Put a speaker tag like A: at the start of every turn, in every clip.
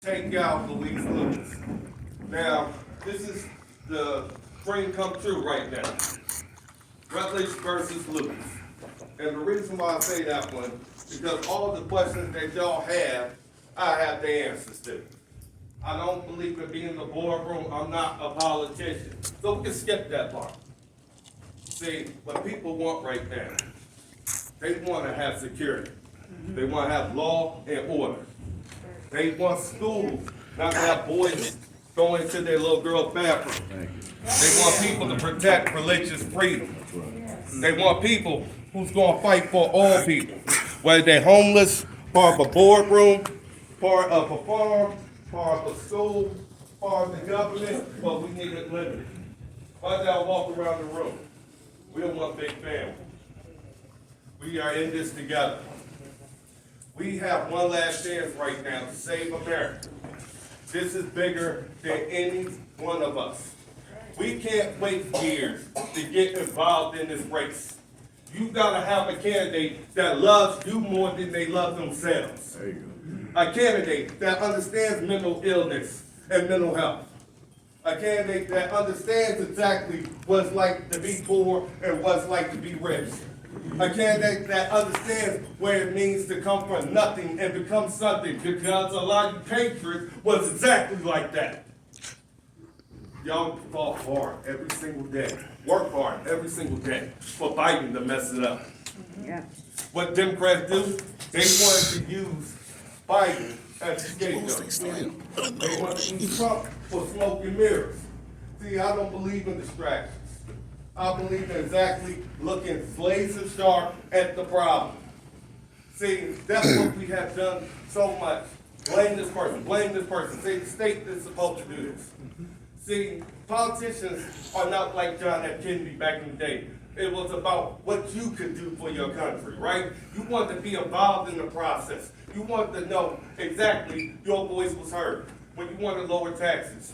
A: take out Louise Lucas. Now, this is the dream come true right now. Rutledge versus Lucas. And the reason why I say that one, because all the questions that y'all have, I have the answers to. I don't believe in being in the boardroom. I'm not a politician. So we can skip that part. See, what people want right now, they want to have security. They want to have law and order. They want schools not to have boys going to their little girl's bathroom. They want people to protect religious freedom. They want people who's going to fight for all people, whether they're homeless, part of a boardroom, part of a farm, part of a school, part of the government, but we need it limited. Why y'all walk around the room? We're one big family. We are in this together. We have one last chance right now to save America. This is bigger than any one of us. We can't wait years to get involved in this race. You gotta have a candidate that loves you more than they love themselves. There you go. A candidate that understands mental illness and mental health. A candidate that understands exactly what it's like to be poor and what it's like to be rich. A candidate that understands what it means to come from nothing and become something, because a lot of you patriots was exactly like that. Y'all fought hard every single day, work hard every single day for Biden to mess it up. Yeah. What Democrats do, they wanted to use Biden as a scapegoat. They want to use Trump for smoke and mirrors. See, I don't believe in distractions. I believe in exactly looking laser sharp at the problem. See, that's what we have done so much. Blame this person. Say the state is supposed to do this. See, politicians are not like John F. Kennedy back in the day. It was about what you could do for your country, right? You want to be involved in the process. You want to know exactly your voice was heard. When you want to lower taxes,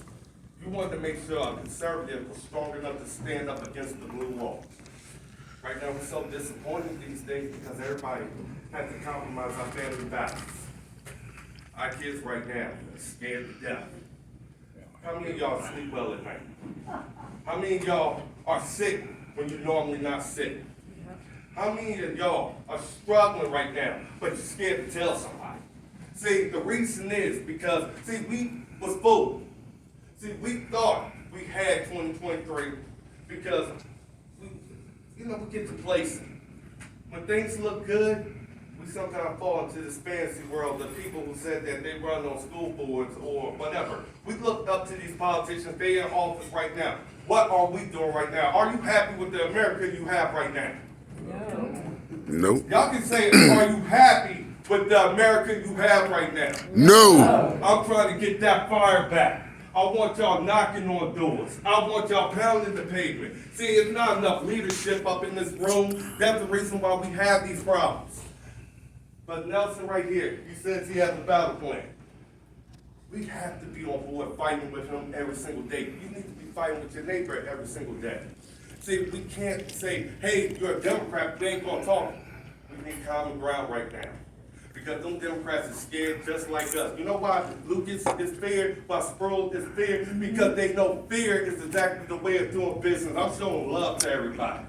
A: you want to make sure a conservative was strong enough to stand up against the blue wall. Right now, we're so disappointed these days because everybody has to compromise our family values. Our kids right now are scared to death. How many of y'all sleep well at night? How many of y'all are sick when you're normally not sick? How many of y'all are struggling right now, but you're scared to tell somebody? See, the reason is because, see, we was fooled. See, we thought we had 2023 because, we get complacent. When things look good, we sometimes fall into this fantasy world of people who said that they run on school boards or whatever. We look up to these politicians, they're in office right now. What are we doing right now? Are you happy with the America you have right now?
B: No.
C: Nope.
A: Y'all can say, are you happy with the America you have right now?
C: No.
A: I'm trying to get that fire back. I want y'all knocking on doors. I want y'all pounding the pavement. See, it's not enough leadership up in this room. That's the reason why we have these problems. But Nelson right here, he says he has a battle plan. We have to be on board fighting with him every single day. You need to be fighting with your neighbor every single day. See, we can't say, hey, you're a Democrat, we ain't gonna talk. We need common ground right now. Because them Democrats are scared just like us. You know why Lucas is feared, why Sproul is feared? Because they know fear is exactly the way of doing business. I'm showing love to everybody.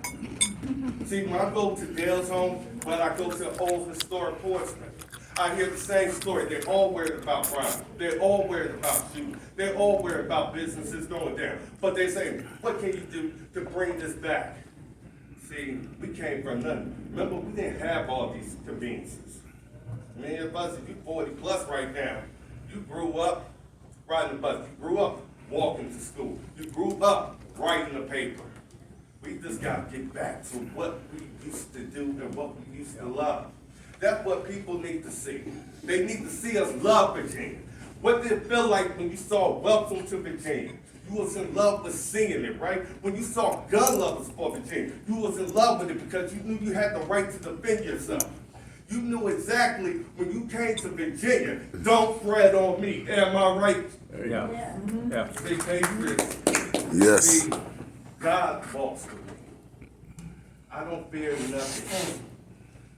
A: See, when I go to Dale's home, when I go to old historic Portsmouth, I hear the same story. They're all worried about crime. They're all worried about shooting. They're all worried about businesses going down. But they're saying, what can you do to bring this back? See, we came from nothing. Remember, we didn't have all these conveniences. Many of us, if you're 40 plus right now, you grew up riding the bus. You grew up walking to school. You grew up writing the paper. We just got to get back to what we used to do and what we used to love. That's what people need to see. They need to see us love Virginia. What did it feel like when you saw Welcome to Virginia? You was in love with seeing it, right? When you saw gun lovers for Virginia, you was in love with it because you knew you had the right to defend yourself. You knew exactly when you came to Virginia, don't fret on me. Am I right?
B: Yeah. Yeah.
A: Say patriots.
C: Yes.
A: See, God walks with me. I don't fear nothing.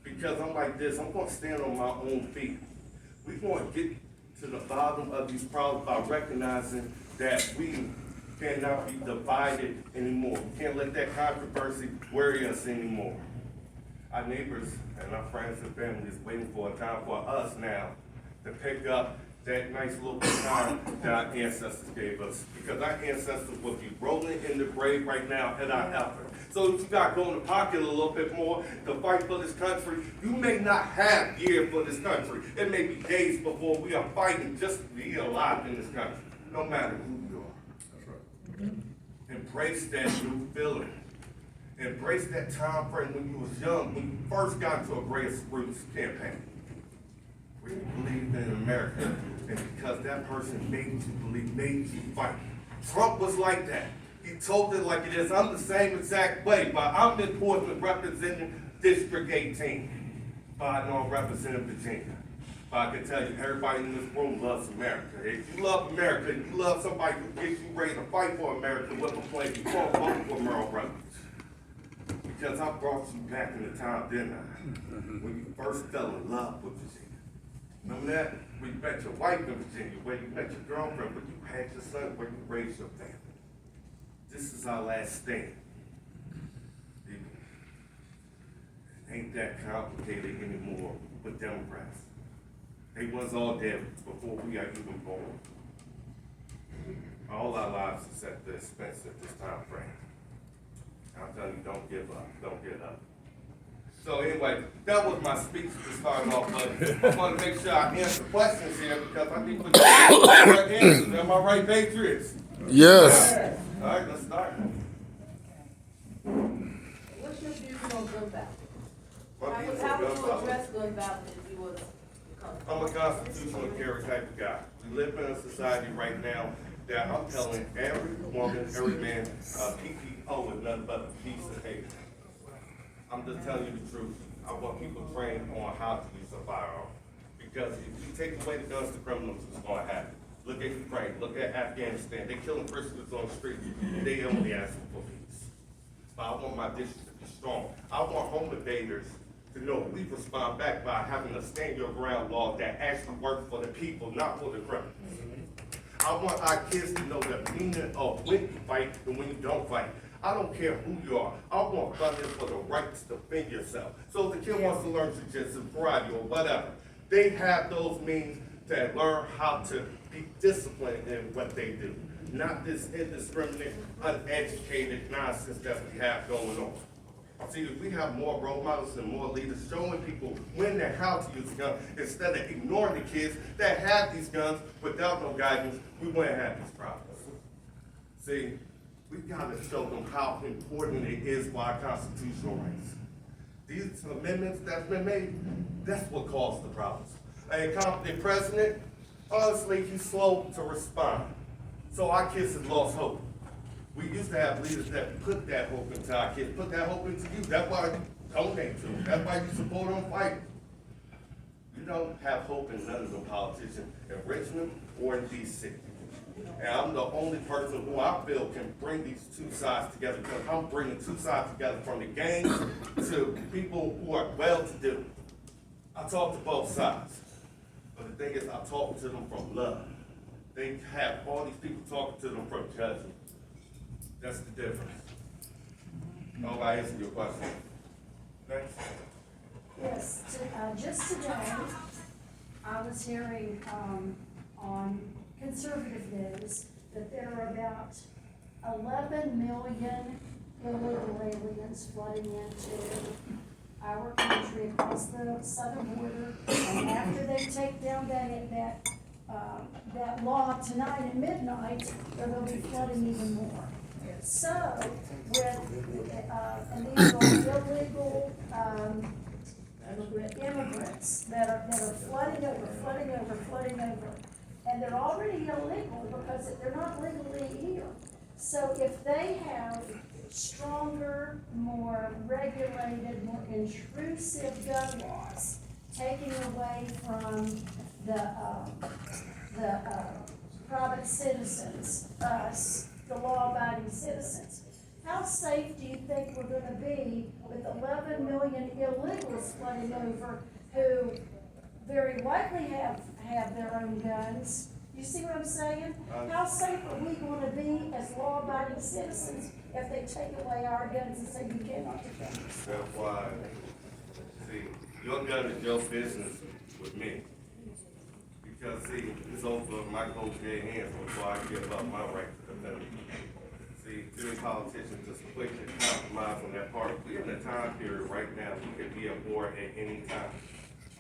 A: Because I'm like this, I'm going to stand on my own feet. We're going to get to the bottom of these problems by recognizing that we cannot be divided anymore. We can't let that controversy worry us anymore. Our neighbors and our friends and family is waiting for a time for us now to pick up that nice little time that our ancestors gave us. Because our ancestors will be rolling in the grave right now at our effort. So if you got to go in the pocket a little bit more to fight for this country, you may not have years for this country. It may be days before we are fighting just to be alive in this country, no matter who you are. That's right. Embrace that new feeling. Embrace that time frame when you was young, when you first got into a grassroots campaign. We believed in America, and because that person made you believe, made you fight. Trump was like that. He told it like it is. I'm the same exact way, but I'm in Portland representing District 18. But I know I'm representing Virginia. But I can tell you, everybody in this room loves America. If you love America, and you love somebody who gets you ready to fight for America with a plan, you can't vote for Merle Rutledge. Because I brought you back in the time, didn't I? When you first fell in love with Virginia. Remember that? When you met your wife in Virginia, where you met your girlfriend, where you had your son, where you raised your family. This is our last stand. It ain't that complicated anymore with Democrats. They was all dead before we are even born. All our lives is at the expense at this time frame. I'm telling you, don't give up. Don't get up. So anyway, that was my speech to start off, but I want to make sure I answer questions here because I think we're the right answers. Am I right, Patriots?
C: Yes.
A: All right, let's start.
D: What's your view on gun violence?
A: My views
D: How
A: on
D: would
A: gun
D: you
A: violence.
D: address gun violence if you was?
A: I'm a constitutional carry type of guy. We live in a society right now that I'm telling every woman, every man, PPO is nothing but a piece of hate. I'm just telling you the truth. I want people trained on how to use a firearm. Because if you take away the guns to criminals, it's going to happen. Look at Ukraine, look at Afghanistan. They're killing Christians on the street. They only asking for peace. But I want my district to be strong. I want home invaders to know we respond back by having a stand your ground law that actually works for the people, not for the criminals. I want our kids to know the meaning of when you fight and when you don't fight. I don't care who you are. I want brothers for the right to defend yourself. So if the kid wants to learn jujitsu, karate, or whatever, they have those means to learn how to be disciplined in what they do. Not this indiscriminate, uneducated nonsense that we have going on. See, if we have more role models and more leaders showing people when and how to use a gun, instead of ignoring the kids that have these guns without no guidance, we wouldn't have these problems. See, we've got to show them how important it is for our constitutional rights. These amendments that's been made, that's what caused the problems. A incompetent president, honestly, he's slow to respond. So our kids have lost hope. We used to have leaders that put that hope into our kids, put that hope into you. That's why you donate to them. That's why you support them fighting. You don't have hope in none of the politicians in Richmond or in D.C. And I'm the only person who I feel can bring these two sides together because I'm bringing two sides together from the gangs to people who are well-to-do. I talk to both sides. But the thing is, I talk to them from love. They have all these people talking to them from judgment. That's the difference. I hope I answered your question. Next.
E: Yes, just today, I was hearing on conservative news that there are about 11 million illegal aliens flooding into our country across the southern border. And after they take down that law tonight at midnight, they're going to be flooding even more. So, and these are illegal immigrants that are flooding over. And they're already illegal because they're not legally here. So if they have stronger, more regulated, more intrusive gun laws, taking away from the private citizens, us, the law-abiding citizens, how safe do you think we're going to be with 11 million illegals flooding over who very likely have their own guns. You see what I'm saying? How safe are we gonna be as law-abiding citizens if they take away our guns and say you cannot defend us?
A: That's why, see, your gun is your business with me. Because see, it's over my coach dead hands before I give up my right to defend me. See, too many politicians just quick to compromise on that part. We're in a time period right now, we could be at war at any time.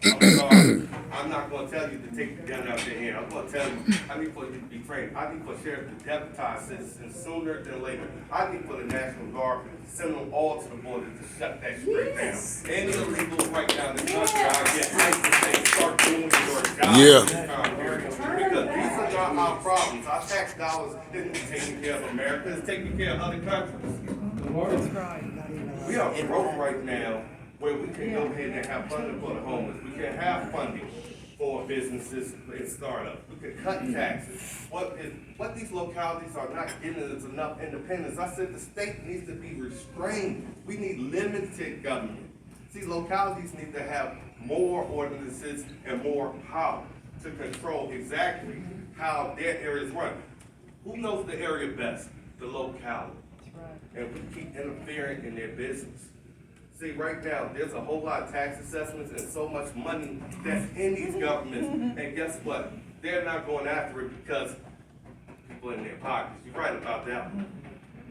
A: I'm sorry, I'm not gonna tell you to take the gun out your hand. I'm gonna tell you, I need for you to be trained. I need for sheriff to deputize citizens sooner than later. I need for the National Guard to send them all to the border to shut that straight
E: Yes.
A: down. Any illegals right now in the country, I get ice and they start doing your job.
C: Yeah.
A: This time period. Because these are not our problems. Our tax dollars isn't taking care of America, it's taking care of other countries. We are broke right now where we can go ahead and have funding for the homeless. We can have funding for businesses and startups. We can cut taxes. What these localities are not giving us enough independence. I said the state needs to be restrained. We need limited government. See, localities need to have more ordinances and more power to control exactly how their areas run. Who knows the area best? The locality. And we keep interfering in their business. See, right now, there's a whole lot of tax assessments and so much money that's in these governments. And guess what? They're not going after it because people in their pockets. You're right about that one.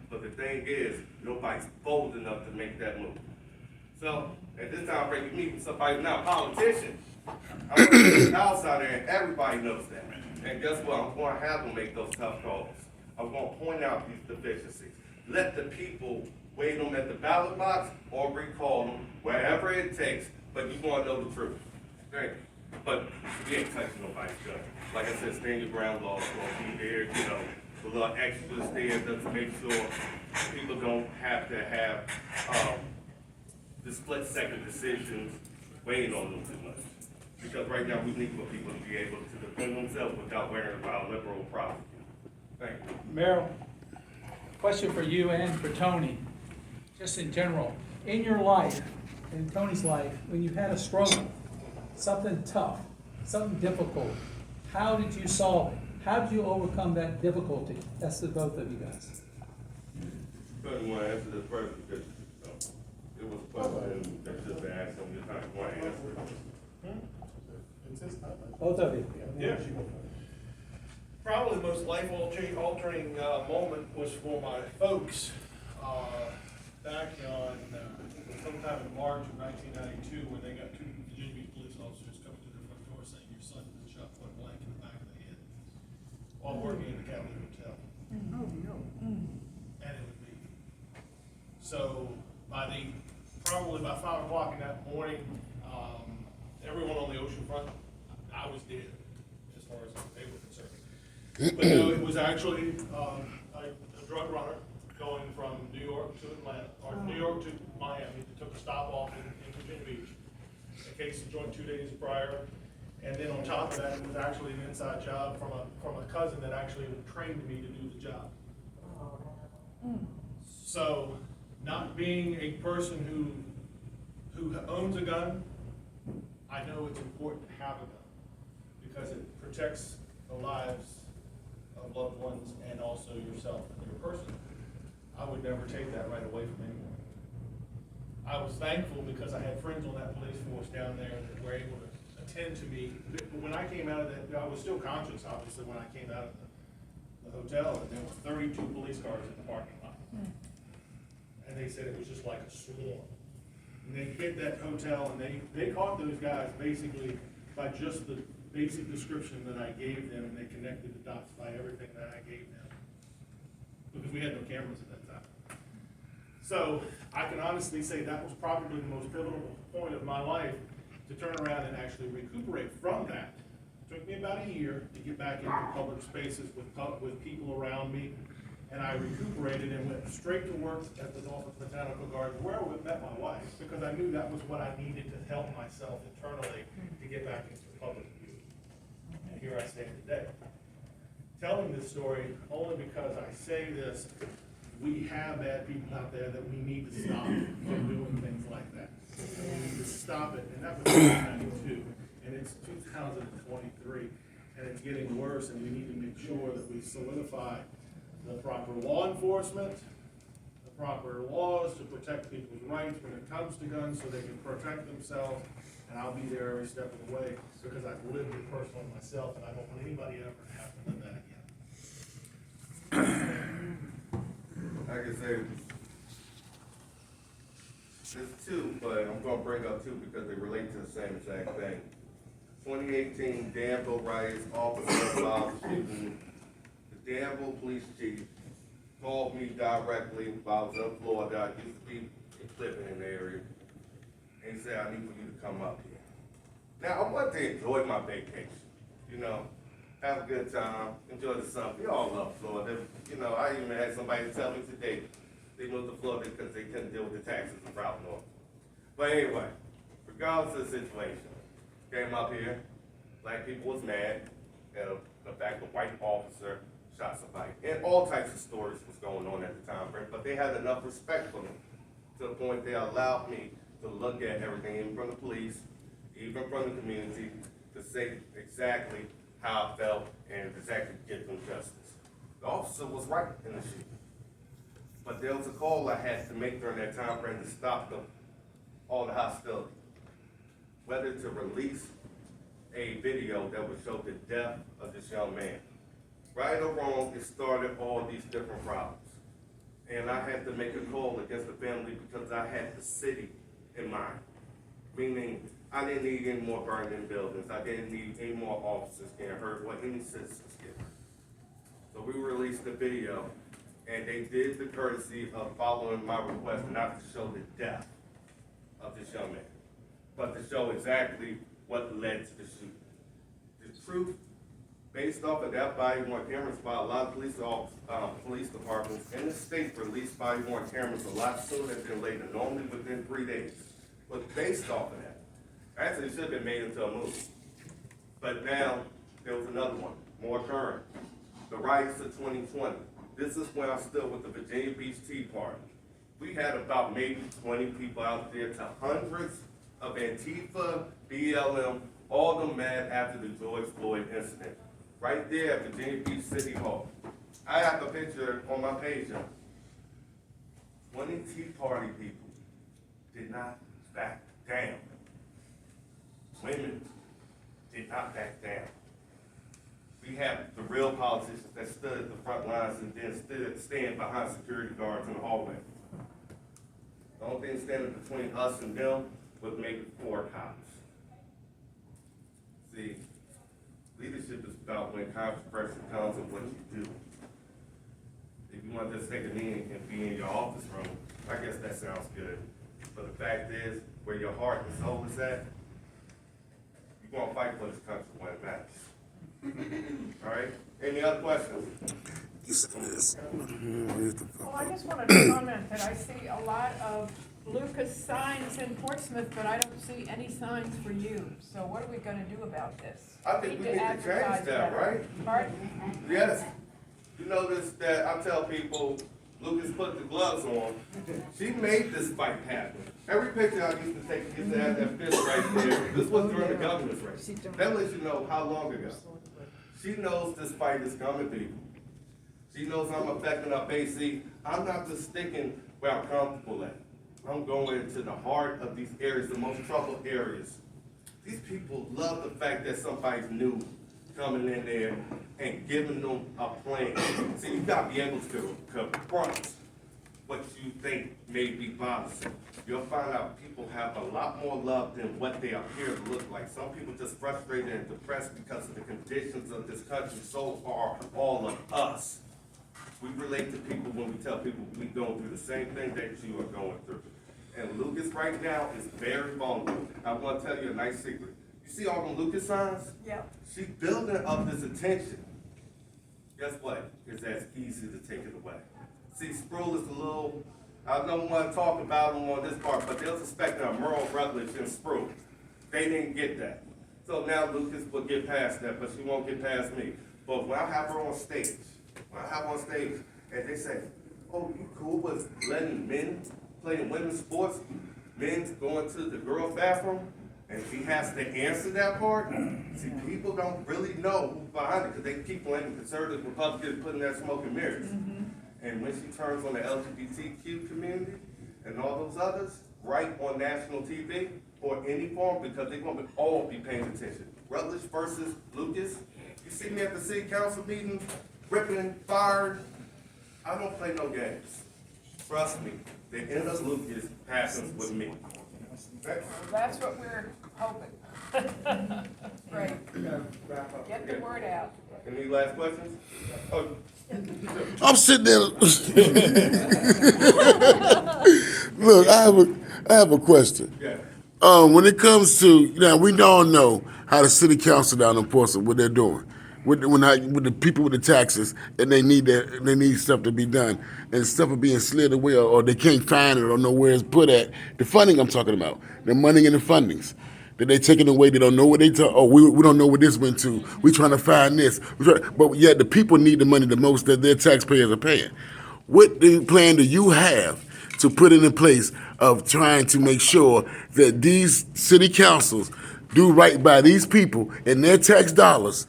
A: But the thing is, nobody's bold enough to make that move. So, at this time, you meet with somebody who's not a politician. I'm going to get the house out there, and everybody knows that. And guess what? I'm going to have them make those tough calls. I'm going to point out these deficiencies. Let the people weigh them at the ballot box or recall them, wherever it takes, but you want to know the truth. Thank you. But you ain't touching nobody's gun. Like I said, stand your ground laws going to be there, you know, a little extras there just to make sure people don't have to have the split-second decisions weighing on them too much. Because right now we need for people to be able to defend themselves without worrying about a liberal prosecutor. Thank you.
B: Merle, question for you and for Tony, just in general. In your life, in Tony's life, when you had a struggle, something tough, something difficult, how did you solve it? How did you overcome that difficulty? That's the both of you guys.
A: Couldn't want to answer this first because it was a question that should have been asked on your time. Want to answer it?
B: Both of you.
F: Yeah. Probably the most life-altering moment was for my folks back on sometime in March of 1992 when they got two Virginia Beach police officers coming to their front door saying your son was shot point blank in the back of the head while working in the Cavalier Hotel. Oh, no. And it was me. So probably by 5 o'clock in that morning, everyone on the ocean front, I was dead as far as they were concerned. But no, it was actually a drug runner going from New York to Atlanta, or New York to Miami. They took a stop off in Virginia Beach. A case of joint 2 days prior. And then on top of that, it was actually an inside job from a cousin that actually trained me to do the job. So, not being a person who owns a gun, I know it's important to have a gun because it protects the lives of loved ones and also yourself and your person. I would never take that right away from anyone. I was thankful because I had friends on that police force down there that were able to attend to me. But when I came out of that, I was still conscious, obviously, when I came out of the hotel, and there were 32 police cars in the parking lot. And they said it was just like a swarm. And they hit that hotel, and they caught those guys basically by just the basic description that I gave them, and they connected the dots by everything that I gave them. Because we had no cameras at that time. So I can honestly say that was probably the most pivotal point of my life to turn around and actually recuperate from that. It took me about a year to get back into public spaces with people around me, and I recuperated and went straight to work at the Norfolk Botanical Gardens, where I met my wife, because I knew that was what I needed to help myself internally to get back into public view. And here I stand today. Telling this story only because I say this, we have bad people out there that we need to stop from doing things like that. We need to stop it, and that was 1992. and it's 2023, and it's getting worse, and we need to make sure that we solidify the proper law enforcement, the proper laws to protect people's rights when it comes to guns, so they can protect themselves. And I'll be there every step of the way, because I've lived it personally myself, and I don't want anybody ever to have to live that again.
A: Like I say, there's two, but I'm gonna bring up two because they relate to the same exact thing. 2018 Danville riots, officer involved shooting. The Danville police chief called me directly while I was in Florida. I used to be living in the area. And he said, I need for you to come up here. Now, I want to enjoy my vacation, you know, have a good time, enjoy the sun. We all love Florida. You know, I even had somebody tell me today they moved to Florida because they couldn't deal with the taxes in South North. But anyway, regardless of the situation, came up here, black people was mad at the fact the white officer shot somebody. And all types of stories was going on at the time frame, but they had enough respect for me to the point they allowed me to look at everything, even from the police, even from the community, to say exactly how I felt and exactly give them justice. The officer was right in the shooting. But there was a call I had to make during that time frame to stop all the hostility. Whether to release a video that would show the death of this young man. Right or wrong, it started all these different problems. And I had to make a call against the family because I had the city in mind. Meaning, I didn't need any more burning buildings. I didn't need any more officers getting hurt or any citizens getting hurt. So we released the video, and they did the courtesy of following my request not to show the death of this young man, but to show exactly what led to the shooting. The truth, based off of that body-worn cameras by a lot of police departments in the state, released body-worn cameras a lot sooner than later, normally within 3 days. But based off of that, actually it should have been made into a movie. But now, there was another one, more current. The riots of 2020. This is when I stood with the Virginia Beach Tea Party. We had about maybe 20 people out there to hundreds of Antifa, BLM, all of them mad after the George Floyd incident. Right there at Virginia Beach City Hall. I have a picture on my page of 20 Tea Party people did not back down. Women did not back down. We have the real politicians that stood at the front lines and then stand behind security guards in the hallway. The only thing standing between us and them was maybe 4 cops. See, leadership is about when controversy comes and what you do. If you want to just take a knee and be in your office room, I guess that sounds good. But the fact is, where your heart and soul is at, you're going to fight for this country when it matters. All right? Any other questions?
G: Well, I just wanted to comment that I see a lot of Lucas signs in Portsmouth, but I don't see any signs for you. So what are we gonna do about this?
A: I think we need to change
G: advertise
A: that,
G: better.
A: right?
G: Pardon?
A: Yes. You notice that I tell people, Lucas put the gloves on. She made this fight happen. Every picture I used to take, used to have that fist right there. This was during the governor's race. That lets you know how long ago. She knows this fight is coming, people. She knows I'm affecting our base. See, I'm not just sticking where I'm comfortable at. I'm going into the heart of these areas, the most troubled areas. These people love the fact that somebody's new coming in there and giving them a plan. See, you gotta be able to confront what you think may be bothersome. You'll find out people have a lot more love than what they appear to look like. Some people just frustrated and depressed because of the conditions of this country. So are all of us. We relate to people when we tell people we're going through the same thing that you are going through. And Lucas right now is very vulnerable. I want to tell you a nice secret. You see all them Lucas signs?
G: Yeah.
A: She's building up this attention. Guess what? It's as easy to take it away. See, Sproul is a little, I don't want to talk about him on this part, but they're suspecting a Merle Rutledge and Sproul. They didn't get that. So now Lucas will get past that, but she won't get past me. But when I have her on stage, and they say, oh, you cool with letting men play in women's sports, men going to the girls' bathroom, And she has to answer that part. See, people don't really know who's behind it, because they keep blaming conservatives, Republicans, putting that smoke and mirrors. And when she turns on the LGBTQ community and all those others, right on national TV or any form, because they're gonna all be paying attention. Rutledge versus Lucas. You see me at the city council meeting, ripping, fired. I don't play no games. Trust me, the end of Lucas happens with me. Okay?
G: That's what we're hoping. Great. Get the word out.
A: Any last questions? Oh,
C: I'm sitting there. Look, I have a question.
A: yeah.
C: When it comes to, now we all know how the city council down in Portsmouth, what they're doing. With the people with the taxes, and they need stuff to be done, and stuff are being slid away, or they can't find it, or know where it's put at. The funding I'm talking about, the money and the fundings that they taking away, they don't know what they talk. Oh, we don't know what this went to. We trying to find this, but yet the people need the money the most that their taxpayers are paying. What plan do you have to put in place of trying to make sure that these city councils do right by these people and their tax dollars,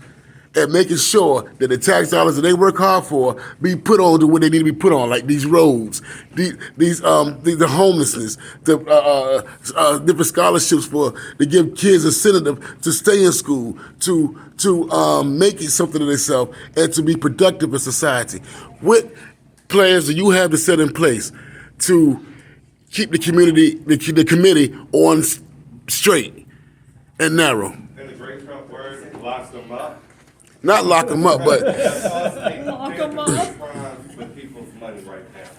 C: and making sure that the tax dollars that they work hard for be put on to what they need to be put on, like these roads, the homelessness, the different scholarships to give kids incentive to stay in school, to make it something of themselves, and to be productive in society. What plans do you have to set in place to keep the committee on straight and narrow?
A: In the great Trump word, locks them up.
C: Not lock them up, but
A: Lock them up. With people's money right now.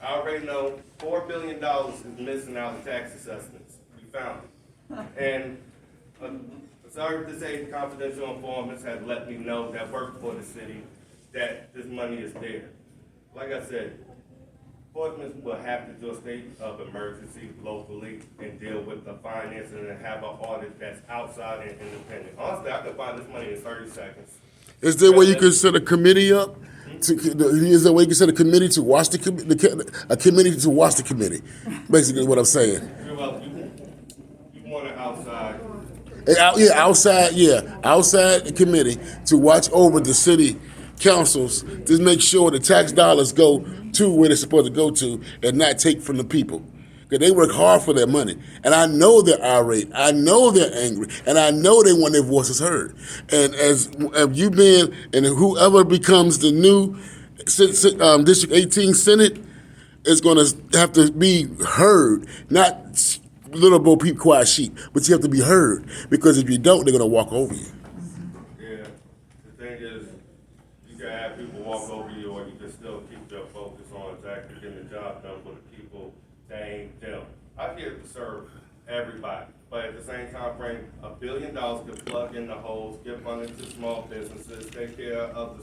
A: I already know $4 billion is missing out in tax assessments. We found it. And sorry to say, confidential informants have let me know that work for the city that this money is there. Like I said, Portsmouth will have to do a state of emergency locally and deal with the financing and have an audit that's outside and independent. Honestly, I could find this money in 30 seconds.
C: is there a way you can set a committee up? Is there a way you can set a committee to watch a committee to watch the committee? Basically, what I'm saying.
A: Well, you want it outside.
C: Outside committee to watch over the city councils to make sure the tax dollars go to where they're supposed to go to and not take from the people. Because they work hard for their money. And I know they're irate. I know they're angry. And I know they want their voices heard. And as you been, and whoever becomes the new District 18 Senate is going to have to be heard, not little Bo Peep quiet sheep, but you have to be heard. Because if you don't, they're going to walk over you.
A: Yeah, the thing is, you can have people walk over you, or you can still keep your focus on exactly getting the job done for the people that ain't them. I'm here to serve everybody, but at the same time frame, $1 billion could plug in the holes, give funding to small businesses, take care of the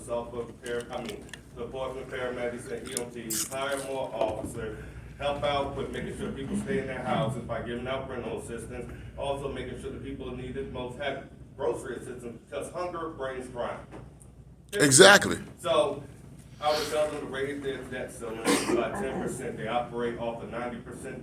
A: the Portsmouth paramedics and EMTs, hire more officers, help out with making sure people stay in their houses by giving out rental assistance, also making sure the people who need it most have grocery assistance, because hunger brings crime.
C: Exactly.
A: So I would tell them to raise their debt ceiling by 10%. They operate off a 90%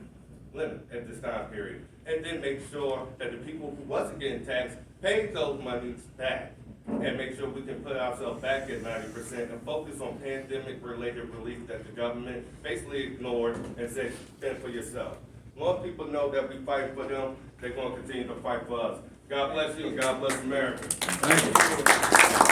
A: limit at this time period. And then make sure that the people who wasn't getting taxed paid those monies back. And make sure we can put ourselves back at 90% and focus on pandemic-related relief that the government basically ignored and said, fend for yourself. Most people know that we fight for them, they're going to continue to fight for us. God bless you and God bless America. Thank you.